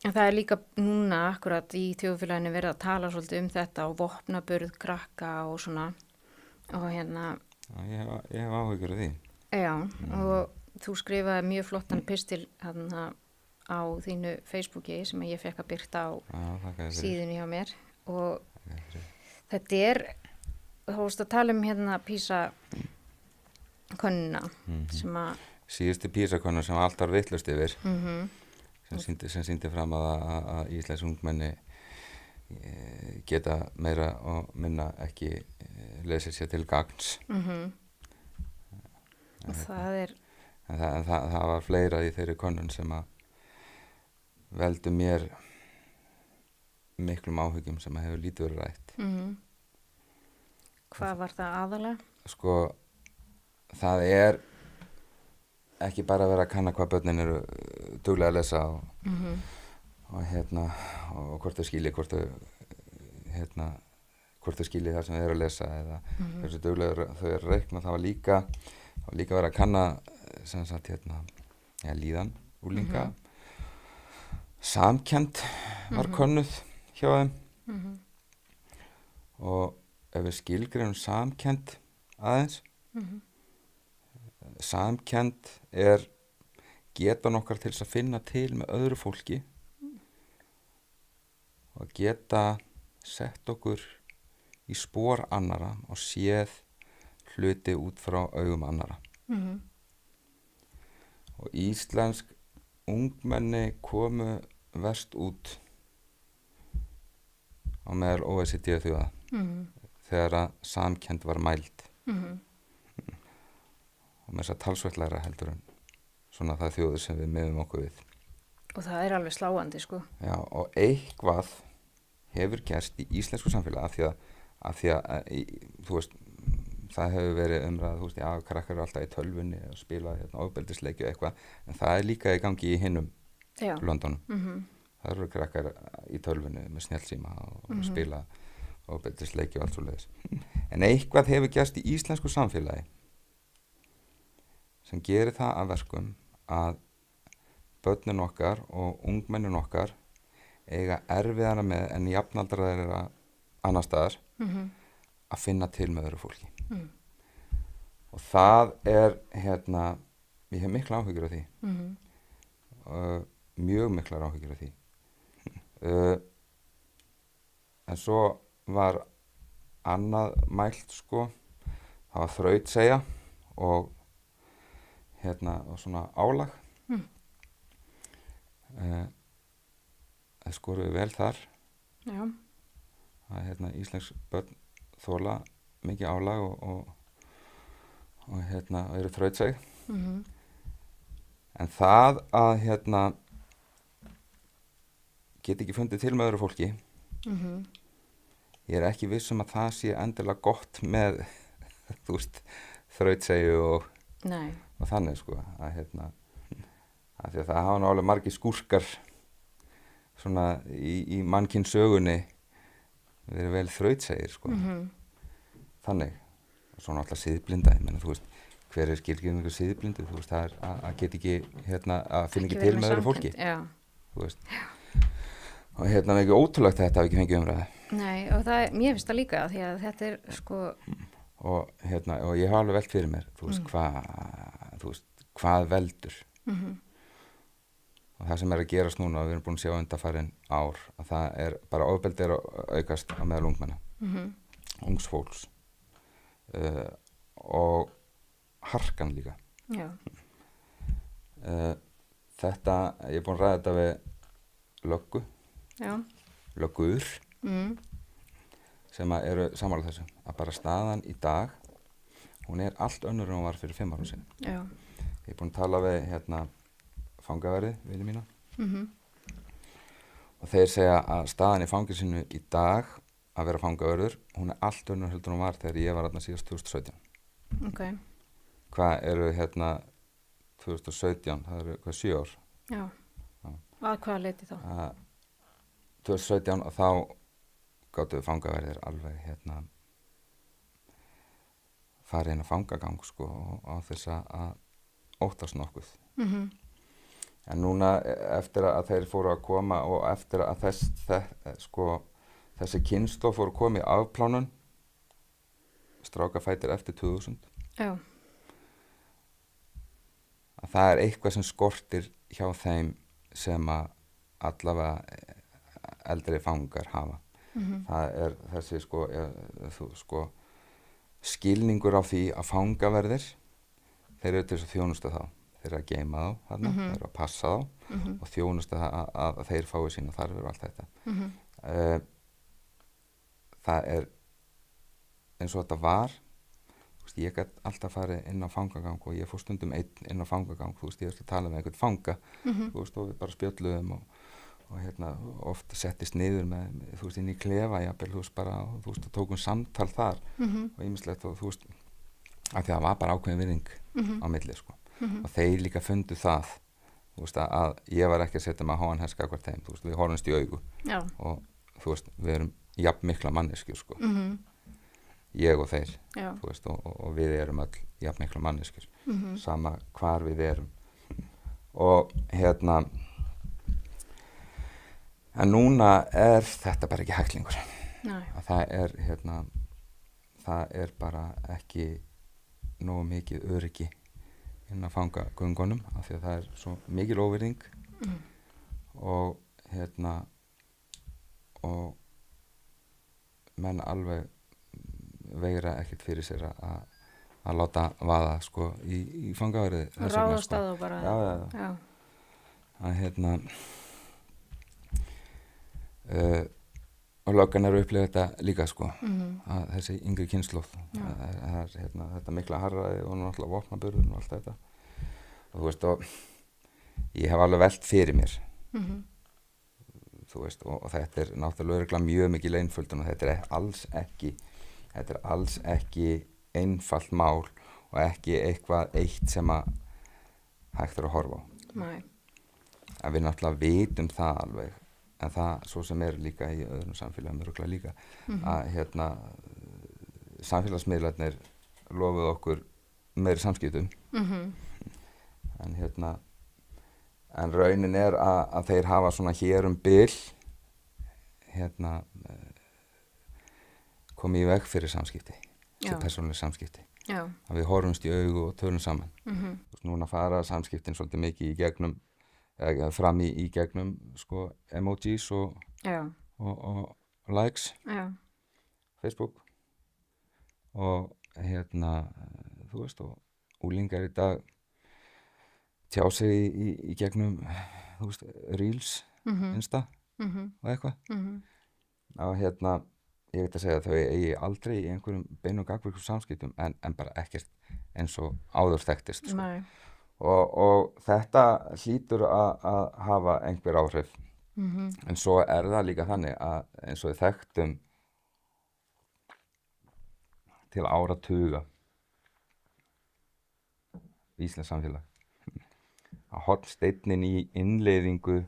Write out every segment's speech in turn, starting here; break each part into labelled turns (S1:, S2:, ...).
S1: En það líka núna akkurat í þjóðfélaginu verið að tala svolítið þetta og vopnaburð, krakka og svona og
S2: Já, ég hef áhyggjur af því.
S1: Já, og þú skrifaði mjög flottan pistil þarna á þínu Facebooki sem ég fekk að byrta á síðunni hjá mér og þetta þú veist að tala PISA könnuna sem að
S2: síðustu PISA-könnun sem allt var vitlaust yfir sem sýndi fram að íslensk ungmenni geta meira og minna ekki lesið sér til gagns
S1: og það
S2: var fleira í þeirri könnun sem að veldu mér miklum áhyggjum sem að hefur lítið verið rætt.
S1: Hvað var það aðalega?
S2: Sko, það er ekki bara að vera að kanna hvað börnin eru duglega að lesa og hvort þau skilji hvort þau skilji það sem þau eru að lesa eða hversu duglega þau eru að reikna. Það var líka verið að kanna sem sagt líðan unglinga. Samkennd var könnuð hjá þeim og ef við skilgreinum samkennd aðeins samkennd er getan okkar til þess að finna til með öðru fólki og geta sett okkur í spor annara og séð hluti út frá augum annara og íslensk ungmenni komu verst út á meðal OECD þjóða þegar að samkennd var mæld og með þess að talsvert heldur en svona það þjóður sem við miðum okkur við.
S1: Og það er alveg sláandi sko.
S2: Já, og eitthvað hefur gerst í íslensku samfélagi af því að þú veist, það hefur verið umræða, þú veist, já, krakkar eru alltaf í tölvunni og spila ofbeldisleiki og eitthvað, en það er líka í gangi í hinum löndunum. Það eru krakkar í tölvunni með snjallsíma og spila ofbeldisleiki og allt svoleiðis. En eitthvað hefur gerst í íslensku samfélagi sem gerir það að verkum að börnin okkar og ungmennin okkar eiga erfiðara með en jafnaldrar þeirra annar staðar að finna til með öðru fólki. Og það er ég hef mikla áhyggjur af því. Mjög miklar áhyggjur af því. En svo var annað mælt sko, það var þrautseigja og og svona álag. Það skoruðu vel þar.
S1: Já.
S2: Að íslensk börn þola mikið álag og eru þrautseig. En það að geta ekki fundið til með öðru fólki ég er ekki viss að það sé endilega gott með þú veist, þrautseigju og þannig sko að að því að það hafa nálega margir skúrkar svona í mannkyns sögunni verið vel þrautseigir sko þannig og svo náttúrulega siðblinda, ég meina þú veist hver er skilgreiningu siðblindu, þú veist það er að geta ekki að finna ekki til með öðru fólki þú veist og ekki ótrúlegt að þetta hafi ekki fengið umræðu.
S1: Nei, og mér finnst það líka því að þetta er sko
S2: og ég hafa alveg velt fyrir mér þú veist hvað veldur og það sem er að gerast núna og við erum búin að sjá undanfarin ár að það er bara ofbeldi er að aukast á meðal ungmenna ungs fólks og harkan líka.
S1: Já.
S2: Þetta, ég er búin að ræða þetta við löggu löggur sem eru sammála þessu að bara staðan í dag hún er allt önnur en hún var fyrir 5 árum sinni.
S1: Já.
S2: Ég er búin að tala við fangaverði vini mína og þeir segja að staðan í fangelsinu í dag að vera fangaverður hún er allt önnur heldur en hún var þegar ég var þarna síðast 2017.
S1: Ok.
S2: Hvað eru 2017, það eru 7 ár.
S1: Já. Að hvaða leyti þá?
S2: 2017 og þá gátu fangaverðir alveg farið inn á fangagang sko á þess að óttast nokkuð. En núna eftir að þeir fóru að koma og eftir að þessi kynslóð fóru að koma í afplánun, strákafætir eftir 2000,
S1: já,
S2: að það er eitthvað sem skortir hjá þeim sem að allavega eldri fangar hafa. Það er þessi skilningur á því að fangaverðir, þeir eru til þess að þjónusta þá, þeir eru að geyma þá þarna, þeir eru að passa þá og þjónusta að þeir fái sína þarfir og allt þetta. Það er eins og þetta var, ég gæti alltaf farið inn á fangagang og ég fór stundum inn á fangagang, ég veist að tala með einhvern fanga, og við bara spjölluðum og oft settist niður með, inn í klefa jafnvel, bara, og tókum samtal þar og ýmislegt, og af því að það var bara ákveðin virðing á milli, og þeir líka fundu það, að ég var ekki að setja mig að háan herska hvert þeim, við horfumst í augu. Já. Og við erum jafn mikla manneskjur, ég og þeir, og við erum öll jafn mikla manneskjur, sama hvar við erum. Og en núna er þetta bara ekki hæklingur. Það er bara ekki nógu mikið öryggi inn að fanga göngunum, af því að það er svo mikil óvirðing og og menn alveg veigra ekkert fyrir sér að láta vaða í fangaverði.
S1: Ráðast að þá bara.
S2: Já. Og löggan eru upplifað þetta líka, að þessi yngri kynslóð, þetta mikla harðræði og náttúrulega vopnaburður og allt þetta, og ég hef alveg velt fyrir mér, og þetta er náttúrulega mjög mikil einföldun, og þetta er alls ekki einfalt mál og ekki eitthvað eitt sem að hægt er að horfa á.
S1: Nei.
S2: En við náttúrulega vitum það alveg, en það svo sem er líka í öðrum samfélagum örugglega líka, að samfélagsmiðlarnir lofuðu okkur meiri samskiptum, en raunin er að þeir hafa svona hér bil komið í veg fyrir samskipti, til persónuleg samskipti. Já. Að við horfumst í augu og tölum saman. Núna fara samskiptin svolítið mikið í gegnum, fram í gegnum emojis og likes, Facebook, og og unglingar í dag tjá sig í gegnum Reels, Insta og eitthvað, og ég veit að segja að þau eigi aldrei í einhverjum beinum gagnvirkum samskiptum, en bara ekkert eins og áður þekktist.
S1: Nei.
S2: Og þetta hlýtur að hafa einhver áhrif, en svo er það líka þannig að eins og við þekktum til áratuga í Íslands samfélag, að hornsteinninn í innleiðingu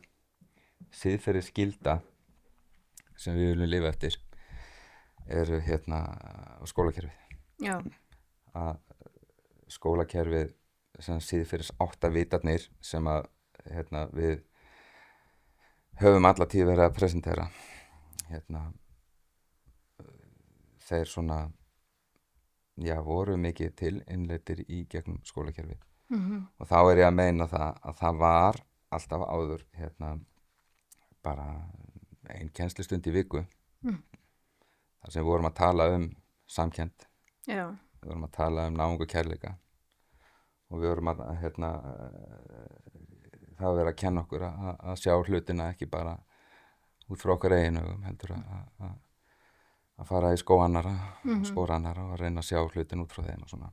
S2: siðferðisgilda sem við viljum lifa eftir eru skólakerfið. Já. Að skólakerfið sem siðferðis áttavitarnir sem að við höfum alla tíð verið að presentera, þeir svona voru mikið til innleiddir í gegnum skólakerfið, og þá er ég að meina það að það var alltaf áður bara ein kennslustund í viku, þar sem við vorum að tala samkennd. Já. Við vorum að tala náung og kærleika, og við vorum að það var verið að kenna okkur að sjá hlutina ekki bara út frá okkar eigin augum, heldur að fara í skór annara og reyna að sjá hlutin út frá þeim og svona.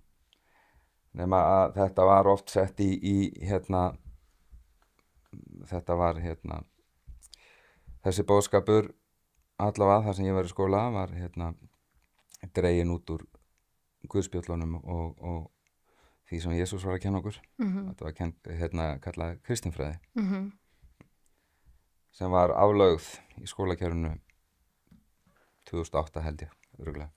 S2: Nema að þetta var oft sett í þetta var þessi boðskapur allavega þar sem ég var í skóla var dregin út úr Guðspjöllunum og því sem Jesús var að kenna okkur. Þetta var kallað kristinfræði, sem var aflögð í skólakerfinu 2008 held ég, örugglega.